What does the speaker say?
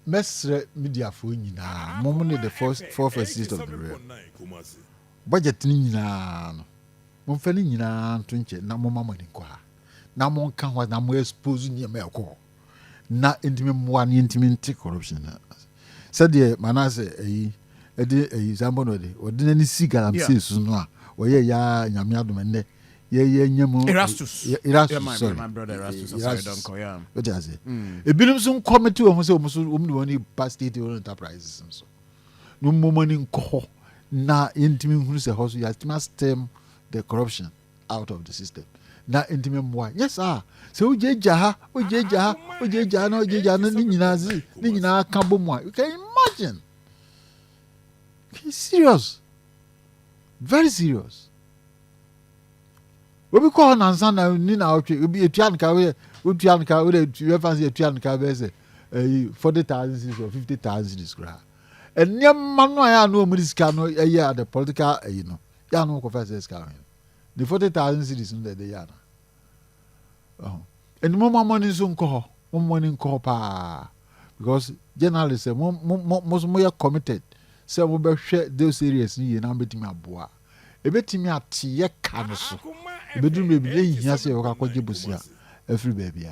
mesre media for nyina mom ne the four faces of the real budget ni nyina no mom fa ni nyina to nche na mom amani ko ha na mom kan ho na mo expose ni me ko na intimi mo an intimi nti corruption na said the Menace eyi zambo no de odina ni sigara mse su no a oye ya nyame adom ne ye nyam Erastus sorry my brother Erastus sorry don't call him what I say ebinum so committee o so omni past state enterprises so no momani nko na intimi hunu se hoso ya tima stem the corruption out of the system na intimi mwa yes so ojeja ha na ojeja na ni nyina ka bomu you can imagine okay, serious very serious. We be call nansan na ni na otwe obi etuan ka we fancy etuan ka be say 40,000 or 50,000 is gra enya manu aya no omri sika no eya the political no ya no ko first sika the 40,000 cities no dey ya na and mo money so nko pa because journalists say mo ya committed say mo be hwe those areas ni na betimi aboa ebetimi atiye ka no so bedum be bi hia say o ka kwaje busia every baby